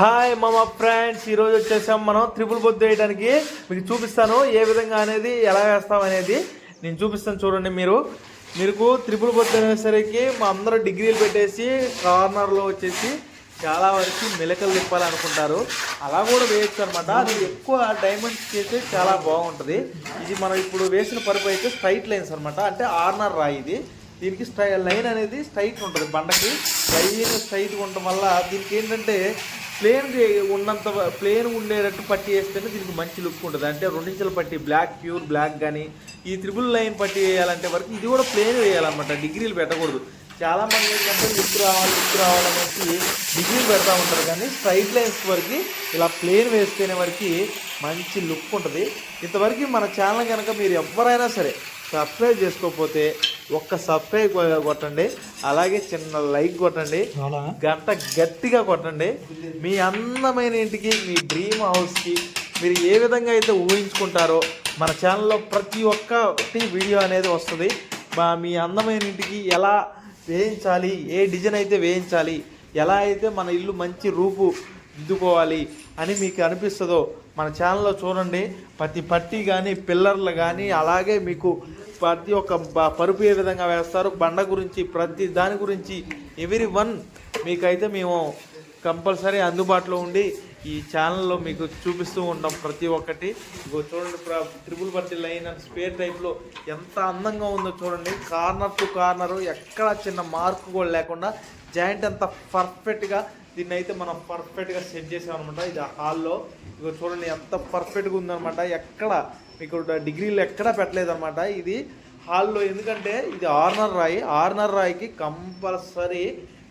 Hi మామా friends, ఈరోజు వచ్చేసాం మనం త్రిపుల్ బొద్దు వేయడానికి. మీకు చూపిస్తాను ఏ విధంగా అనేది, ఎలా వేస్తాం అనేది నేను చూపిస్తాను. చూడండి, మీకు త్రిపుల్ బొద్దు అనేసరికి మా అందరూ డిగ్రీలు పెట్టేసి కార్నర్లో వచ్చేసి చాలా వరకు మెలకలు తిప్పాలనుకుంటారు. అలా కూడా వేయచ్చు అనమాట. అది ఎక్కువ డైమండ్స్ చేస్తే చాలా బాగుంటుంది. ఇది మనం ఇప్పుడు వేసిన పరుపు అయితే స్ట్రైట్ లైన్స్ అనమాట. అంటే ఆర్నర్ రాయి ఇది. దీనికి లైన్ అనేది స్ట్రైట్ ఉంటుంది. బండకి లైన్ స్ట్రైట్గా ఉండటం వల్ల దీనికి ఏంటంటే ప్లేన్ ఉండేటట్టు పట్టి వేస్తేనే దీనికి మంచి లుక్ ఉంటుంది. అంటే 2 ఇంచుల పట్టి బ్లాక్, ప్యూర్ బ్లాక్ కానీ ఈ త్రిబుల్ లైన్ పట్టి వేయాలంటే వరకు ఇది కూడా ప్లేన్ వేయాలన్నమాట. డిగ్రీలు పెట్టకూడదు. చాలామంది ఏంటంటే లుక్ రావాలనేసి డిగ్రీలు పెడతా ఉంటారు. కానీ స్ట్రైట్ లైన్స్ వరకు ఇలా ప్లేన్ వేస్తేనే వరకు మంచి లుక్ ఉంటుంది. ఇంతవరకు మన ఛానల్ కనుక మీరు ఎవరైనా సరే సబ్స్క్రైబ్ చేసుకోకపోతే ఒక్క సబ్స్క్రైబ్ కొట్టండి, అలాగే చిన్న లైక్ కొట్టండి, గంట గట్టిగా కొట్టండి. మీ అందమైన ఇంటికి, మీ డ్రీమ్ హౌస్కి మీరు ఏ విధంగా అయితే ఊహించుకుంటారో మన ఛానల్లో ప్రతి ఒక్కటి వీడియో అనేది వస్తుంది. మీ అందమైన ఇంటికి ఎలా వేయించాలి, ఏ డిజైన్ అయితే వేయించాలి, ఎలా అయితే మన ఇల్లు మంచి రూపు దిద్దుకోవాలి అని మీకు అనిపిస్తుందో మన ఛానల్లో చూడండి. ప్రతి పట్టి కానీ పిల్లర్లు కానీ, అలాగే మీకు ప్రతి ఒక్క పరుపు ఏ విధంగా వేస్తారు, బండ గురించి, ప్రతి దాని గురించి ఎవ్రీవన్ మీకైతే మేము కంపల్సరీ అందుబాటులో ఉండి ఈ ఛానల్లో మీకు చూపిస్తూ ఉంటాం ప్రతి ఒక్కటి. చూడండి, త్రిబుల్ పట్టి లైన్ అండ్ స్పేర్ టైప్లో ఎంత అందంగా ఉందో చూడండి. కార్నర్ టు కార్నరు ఎక్కడ చిన్న మార్కు కూడా లేకుండా జాయింట్ అంతా పర్ఫెక్ట్గా దీన్ని అయితే మనం పర్ఫెక్ట్గా సెట్ చేసామన్నమాట. ఇది హాల్లో చూడండి ఎంత పర్ఫెక్ట్గా ఉందన్నమాట. ఎక్కడ మీకు డిగ్రీలు ఎక్కడ పెట్టలేదన్నమాట ఇది హాల్లో. ఎందుకంటే ఇది ఆర్నర్ రాయికి కంపల్సరీ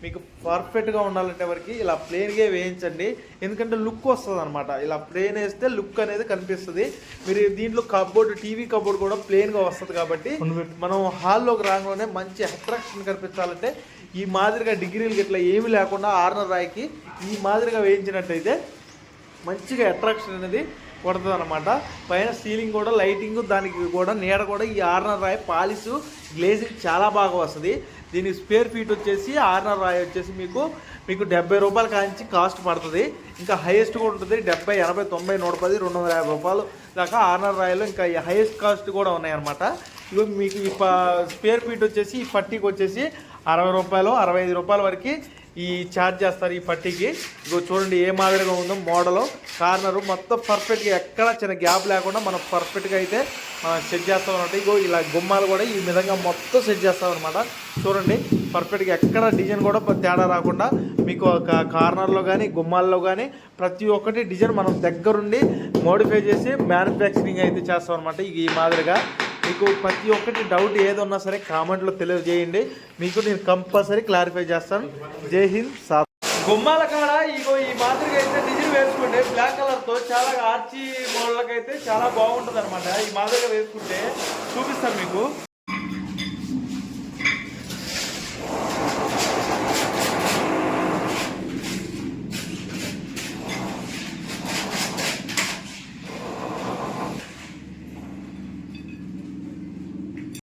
మీకు పర్ఫెక్ట్గా ఉండాలంటే వరకు ఇలా ప్లేన్గా వేయించండి. ఎందుకంటే లుక్ వస్తుంది అనమాట. ఇలా ప్లేన్ వేస్తే లుక్ అనేది కనిపిస్తుంది. మీరు దీంట్లో కబోర్డ్, టీవీ కబోర్డ్ కూడా ప్లేన్గా వస్తుంది. కాబట్టి మనం హాల్లోకి రాగానే మంచి అట్రాక్షన్ కనిపించాలంటే ఈ మాదిరిగా డిగ్రీలకి ఇట్లా ఏమి లేకుండా ఆర్నర్ రాయికి ఈ మాదిరిగా వేయించినట్టయితే మంచిగా అట్రాక్షన్ అనేది కొడుతుంది అనమాట. పైన సీలింగ్ కూడా, లైటింగ్, దానికి కూడా నీడ కూడా ఈ ఆర్నర్ రాయి పాలిష్, గ్లేజింగ్ చాలా బాగా వస్తుంది. దీని స్క్వేర్ ఫీట్ వచ్చేసి ఆర్నర్ రాయి వచ్చేసి మీకు 70 రూపాయల కాంచి కాస్ట్ పడుతుంది. ఇంకా హైయెస్ట్ కూడా ఉంటుంది. 70, 80, 90, 110, 250 రూపాయలు దాకా ఆర్నర్ రాయిలో ఇంకా హైయెస్ట్ కాస్ట్ కూడా ఉన్నాయన్నమాట. ఇవి మీకు ఈ స్క్వేర్ ఫీట్ వచ్చేసి ఈ పట్టీకి వచ్చేసి 60 రూపాయలు, 65 రూపాయల వరకు ఈ ఛార్జ్ చేస్తారు ఈ పట్టీకి. ఇగో చూడండి ఏ మాదిరిగా ఉందో మోడలు. కార్నరు మొత్తం పర్ఫెక్ట్గా ఎక్కడ చిన్న గ్యాప్ లేకుండా మనం పర్ఫెక్ట్గా అయితే సెట్ చేస్తాం అనమాట. ఇగో ఇలా గుమ్మాలు కూడా ఈ విధంగా మొత్తం సెట్ చేస్తాం అనమాట. చూడండి పర్ఫెక్ట్గా ఎక్కడ డిజైన్ కూడా తేడా రాకుండా మీకు కార్నర్లో కానీ గుమ్మాల్లో కానీ ప్రతి ఒక్కటి డిజైన్ మనం దగ్గరుండి మోడిఫై చేసి మ్యానుఫ్యాక్చరింగ్ అయితే చేస్తాం అనమాట. ఈ మాదిరిగా మీకు ప్రతి ఒక్కటి డౌట్ ఏదన్నా సరే కామెంట్లో తెలియజేయండి. మీకు నేను కంపల్సరీ క్లారిఫై చేస్తాను. జై హింద్. గుమ్మాల కాడ ఇగో ఈ మాదిరిగా అయితే డిజైన్ వేసుకుంటే బ్లాక్ కలర్తో చాలా ఆర్చి మోడళ్ళకైతే చాలా బాగుంటుంది అనమాట. ఈ మాదిరిగా వేసుకుంటే చూపిస్తాను మీకు.